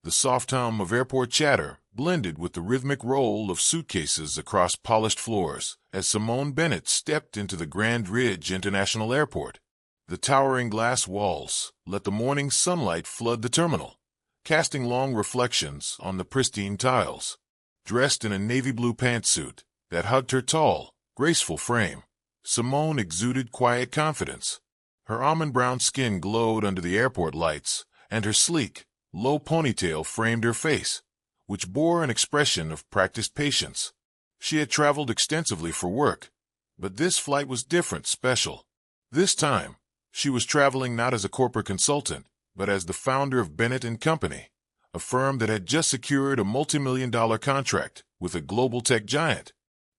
The soft hum of airport chatter blended with the rhythmic roll of suitcases across polished floors as Simone Bennett stepped into the Grand Ridge International Airport. The towering glass walls let the morning sunlight flood the terminal, casting long reflections on the pristine tiles. Dressed in a navy blue pantsuit that hugged her tall, graceful frame, Simone exuded quiet confidence. Her almond-brown skin glowed under the airport lights, and her sleek, low ponytail framed her face, which bore an expression of practiced patience. She had traveled extensively for work, but this flight was different, special. This time, she was traveling not as a corporate consultant, but as the founder of Bennett & Company, a firm that had just secured a multi-million-dollar contract with a global tech giant.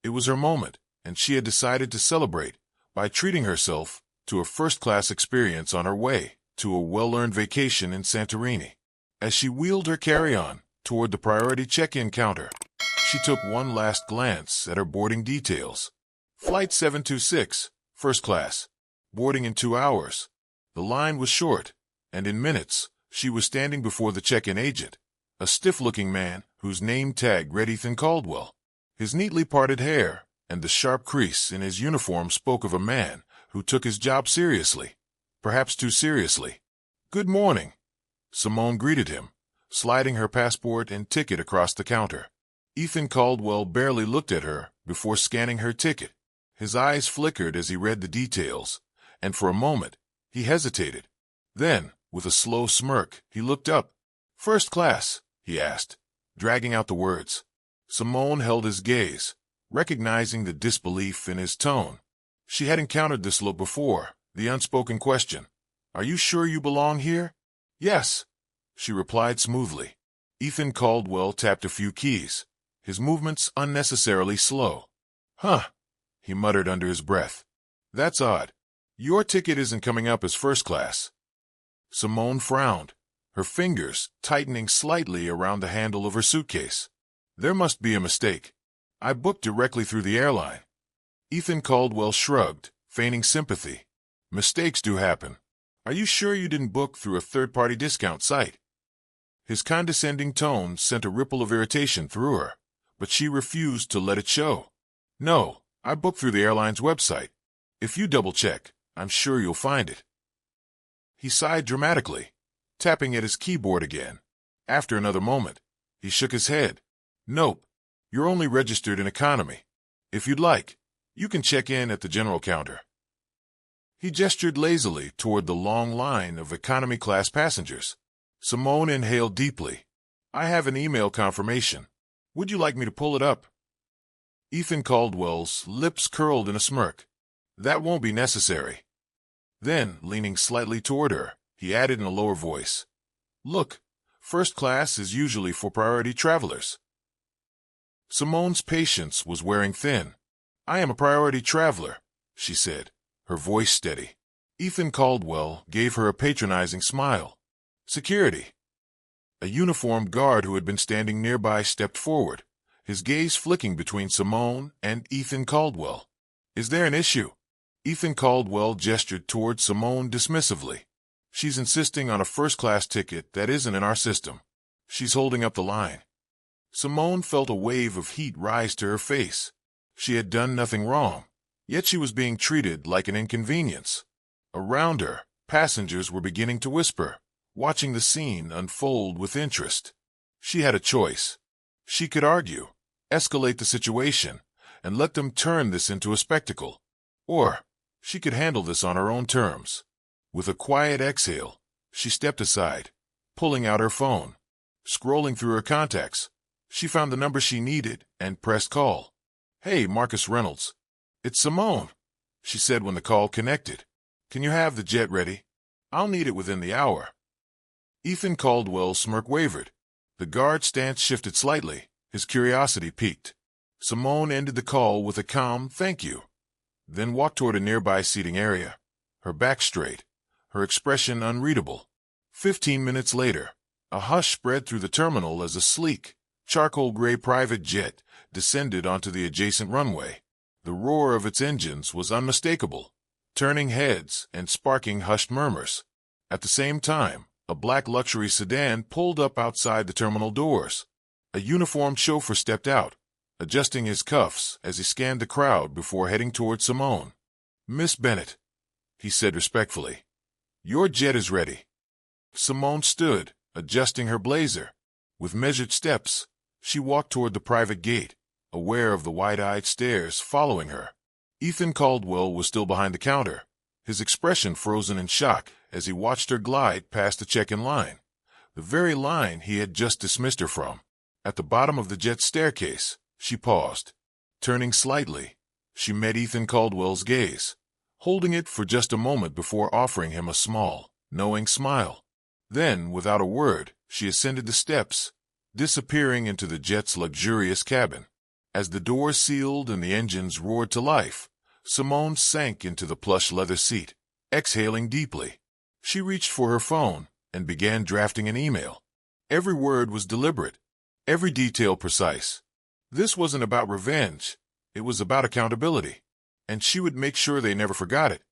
It was her moment, and she had decided to celebrate by treating herself to a first-class experience on her way to a well-earned vacation in Santorini. As she wheeled her carry-on toward the priority check-in counter, she took one last glance at her boarding details. Flight 726, first class. Boarding in 2 hours. The line was short, and in minutes, she was standing before the check-in agent, a stiff-looking man whose name tag read Ethan Caldwell. His neatly parted hair and the sharp crease in his uniform spoke of a man who took his job seriously, perhaps too seriously. "Good morning," Simone greeted him, sliding her passport and ticket across the counter. Ethan Caldwell barely looked at her before scanning her ticket. His eyes flickered as he read the details, and for a moment, he hesitated. Then, with a slow smirk, he looked up. "First class?" he asked, dragging out the words. Simone held his gaze, recognizing the disbelief in his tone. She had encountered this look before, the unspoken question. "Are you sure you belong here?" "Yes," she replied smoothly. Ethan Caldwell tapped a few keys, his movements unnecessarily slow. "Huh," he muttered under his breath. "That's odd. Your ticket isn't coming up as first class." Simone frowned, her fingers tightening slightly around the handle of her suitcase. "There must be a mistake. I booked directly through the airline." Ethan Caldwell shrugged, feigning sympathy. "Mistakes do happen. Are you sure you didn't book through a third-party discount site?" His condescending tone sent a ripple of irritation through her, but she refused to let it show. "No, I booked through the airline's website. If you double-check, I'm sure you'll find it." He sighed dramatically, tapping at his keyboard again. After another moment, he shook his head. "Nope, you're only registered in economy. If you'd like, you can check in at the general counter." He gestured lazily toward the long line of economy-class passengers. Simone inhaled deeply. "I have an email confirmation. Would you like me to pull it up?" Ethan Caldwell's lips curled in a smirk. "That won't be necessary." Then, leaning slightly toward her, he added in a lower voice, "Look, first class is usually for priority travelers." Simone's patience was wearing thin. "I am a priority traveler," she said, her voice steady. Ethan Caldwell gave her a patronizing smile. "Security." A uniformed guard who had been standing nearby stepped forward, his gaze flicking between Simone and Ethan Caldwell. "Is there an issue?" Ethan Caldwell gestured toward Simone dismissively. "She's insisting on a first-class ticket that isn't in our system. She's holding up the line." Simone felt a wave of heat rise to her face. She had done nothing wrong, yet she was being treated like an inconvenience. Around her, passengers were beginning to whisper, watching the scene unfold with interest. She had a choice. She could argue, escalate the situation, and let them turn this into a spectacle. Or she could handle this on her own terms. With a quiet exhale, she stepped aside, pulling out her phone. Scrolling through her contacts, she found the number she needed and pressed call. "Hey, Marcus Reynolds. It's Simone," she said when the call connected. "Can you have the jet ready? I'll need it within the hour." Ethan Caldwell's smirk wavered. The guard's stance shifted slightly, his curiosity piqued. Simone ended the call with a calm "thank you," then walked toward a nearby seating area, her back straight, her expression unreadable. 15 minutes later, a hush spread through the terminal as a sleek, charcoal-gray private jet descended onto the adjacent runway. The roar of its engines was unmistakable, turning heads and sparking hushed murmurs. At the same time, A black luxury sedan pulled up outside the terminal doors. A uniformed chauffeur stepped out, adjusting his cuffs as he scanned the crowd before heading toward Simone. "Miss Bennett," he said respectfully, "your jet is ready." Simone stood, adjusting her blazer. With measured steps, she walked toward the private gate, aware of the wide-eyed stares following her. Ethan Caldwell was still behind the counter, his expression frozen in shock as he watched her glide past the check-in line, the very line he had just dismissed her from. At the bottom of the jet staircase, she paused. Turning slightly, she met Ethan Caldwell's gaze, holding it for just a moment before offering him a small, knowing smile. Then, without a word, she ascended the steps, disappearing into the jet's luxurious cabin. As the doors sealed and the engines roared to life, Simone sank into the plush leather seat, exhaling deeply. She reached for her phone and began drafting an email. Every word was deliberate, every detail precise. This wasn't about revenge, it was about accountability, and she would make sure they never forgot it.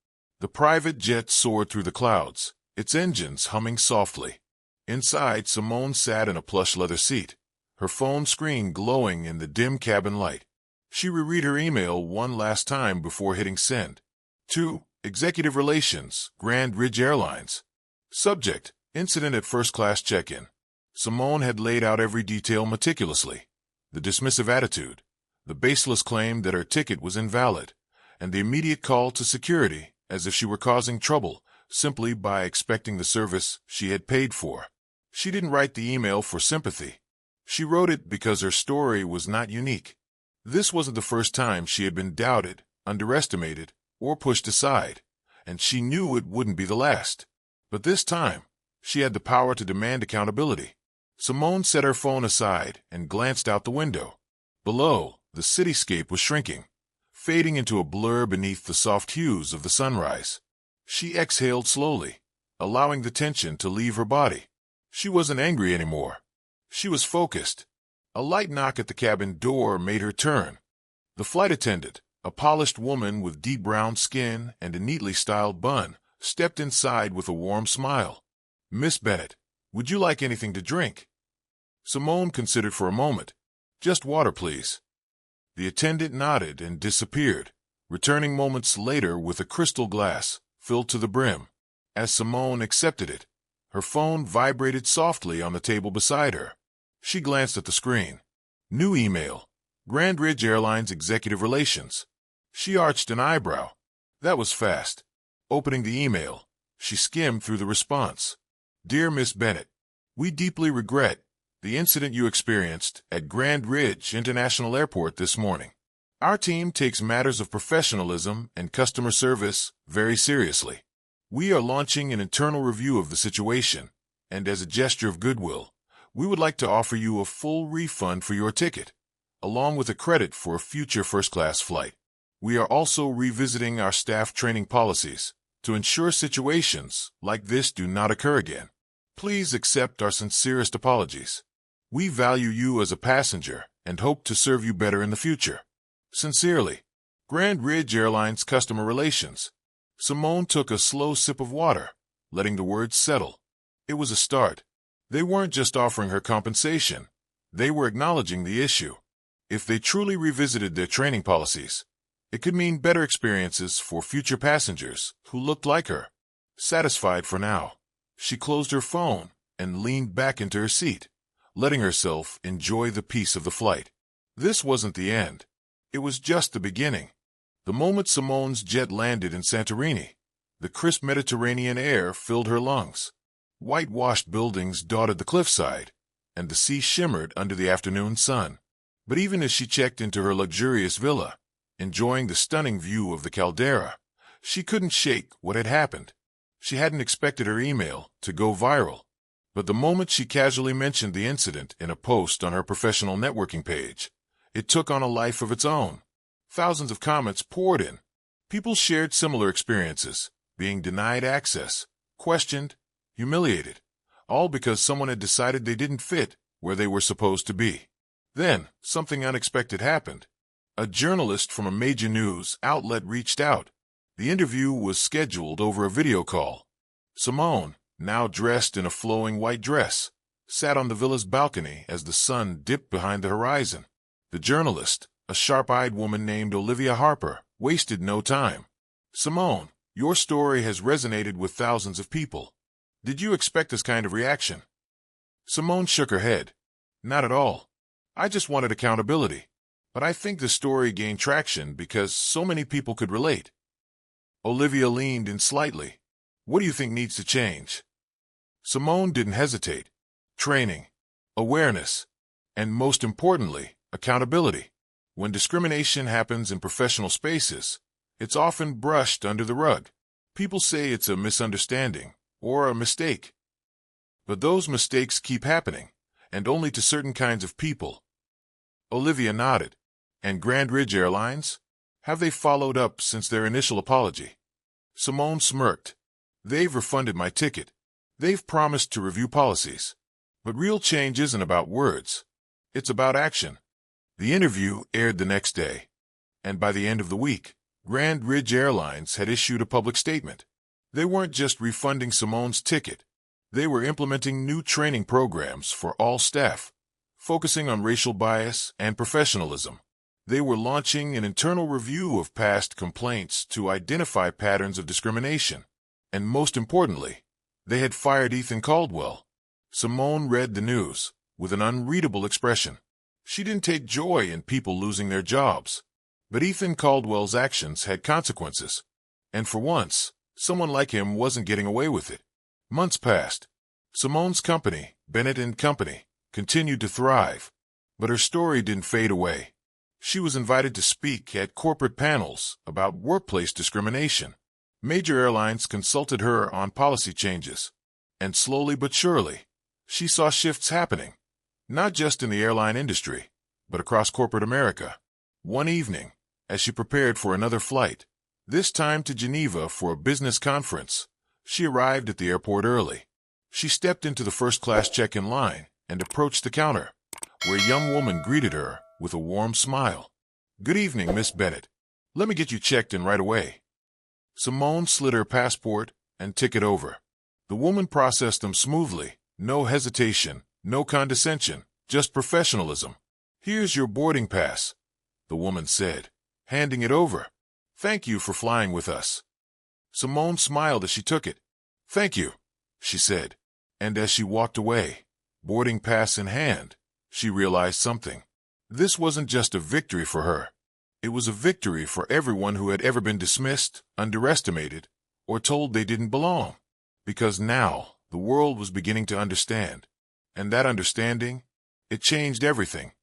The private jet soared through the clouds, its engines humming softly. Inside, Simone sat in a plush leather seat, her phone screen glowing in the dim cabin light. She reread her email one last time before hitting send. To Executive Relations, Grand Ridge Airlines. Subject, Incident at First Class Check-in. Simone had laid out every detail meticulously. The dismissive attitude, the baseless claim that her ticket was invalid, and the immediate call to security as if she were causing trouble simply by expecting the service she had paid for. She didn't write the email for sympathy. She wrote it because her story was not unique. This wasn't the first time she had been doubted, underestimated, or pushed aside, and she knew it wouldn't be the last. But this time, she had the power to demand accountability. Simone set her phone aside and glanced out the window. Below, the cityscape was shrinking, fading into a blur beneath the soft hues of the sunrise. She exhaled slowly, allowing the tension to leave her body. She wasn't angry anymore. She was focused. A light knock at the cabin door made her turn. The flight attendant, a polished woman with deep brown skin and a neatly styled bun, stepped inside with a warm smile. "Miss Bennett, would you like anything to drink?" Simone considered for a moment. "Just water, please." The attendant nodded and disappeared, returning moments later with a crystal glass, filled to the brim. As Simone accepted it, her phone vibrated softly on the table beside her. She glanced at the screen. New email. Grand Ridge Airlines Executive Relations. She arched an eyebrow. That was fast. Opening the email, she skimmed through the response. "Dear Miss Bennett, we deeply regret the incident you experienced at Grand Ridge International Airport this morning. Our team takes matters of professionalism and customer service very seriously. We are launching an internal review of the situation, and as a gesture of goodwill, we would like to offer you a full refund for your ticket, along with a credit for a future first-class flight. We are also revisiting our staff training policies to ensure situations like this do not occur again. Please accept our sincerest apologies. We value you as a passenger and hope to serve you better in the future. Sincerely, Grand Ridge Airlines Customer Relations." Simone took a slow sip of water, letting the words settle. It was a start. They weren't just offering her compensation. They were acknowledging the issue. If they truly revisited their training policies, it could mean better experiences for future passengers who looked like her. Satisfied for now, she closed her phone and leaned back into her seat, letting herself enjoy the peace of the flight. This wasn't the end. It was just the beginning. The moment Simone's jet landed in Santorini, the crisp Mediterranean air filled her lungs. Whitewashed buildings dotted the cliffside, and the sea shimmered under the afternoon sun. But even as she checked into her luxurious villa, enjoying the stunning view of the caldera, she couldn't shake what had happened. She hadn't expected her email to go viral. But the moment she casually mentioned the incident in a post on her professional networking page, it took on a life of its own. Thousands of comments poured in. People shared similar experiences, being denied access, questioned, humiliated, all because someone had decided they didn't fit where they were supposed to be. Then, something unexpected happened. A journalist from a major news outlet reached out. The interview was scheduled over a video call. Simone, now dressed in a flowing white dress, sat on the villa's balcony as the sun dipped behind the horizon. The journalist, a sharp-eyed woman named Olivia Harper, wasted no time. "Simone, your story has resonated with thousands of people. Did you expect this kind of reaction?" Simone shook her head. "Not at all. I just wanted accountability. But I think the story gained traction because so many people could relate." Olivia leaned in slightly. "What do you think needs to change?" Simone didn't hesitate. "Training, awareness, and most importantly, accountability. When discrimination happens in professional spaces, it's often brushed under the rug. People say it's a misunderstanding or a mistake. But those mistakes keep happening, and only to certain kinds of people." Olivia nodded. "And Grand Ridge Airlines? Have they followed up since their initial apology?" Simone smirked. "They've refunded my ticket. They've promised to review policies. But real change isn't about words. It's about action." The interview aired the next day, and by the end of the week, Grand Ridge Airlines had issued a public statement. They weren't just refunding Simone's ticket. They were implementing new training programs for all staff, focusing on racial bias and professionalism. They were launching an internal review of past complaints to identify patterns of discrimination. And most importantly, they had fired Ethan Caldwell. Simone read the news with an unreadable expression. She didn't take joy in people losing their jobs. But Ethan Caldwell's actions had consequences. And for once, someone like him wasn't getting away with it. Months passed. Simone's company, Bennett & Company, continued to thrive. But her story didn't fade away. She was invited to speak at corporate panels about workplace discrimination. Major airlines consulted her on policy changes. And slowly but surely, she saw shifts happening, not just in the airline industry, but across corporate America. One evening, as she prepared for another flight, this time to Geneva for a business conference, she arrived at the airport early. She stepped into the first-class check-in line and approached the counter, where a young woman greeted her with a warm smile. "Good evening, Miss Bennett. Let me get you checked in right away." Simone slid her passport and ticket over. The woman processed them smoothly. No hesitation, no condescension, just professionalism. "Here's your boarding pass," the woman said, handing it over. "Thank you for flying with us." Simone smiled as she took it. "Thank you," she said. And as she walked away, boarding pass in hand, she realized something. This wasn't just a victory for her. It was a victory for everyone who had ever been dismissed, underestimated, or told they didn't belong. Because now, the world was beginning to understand. And that understanding, it changed everything.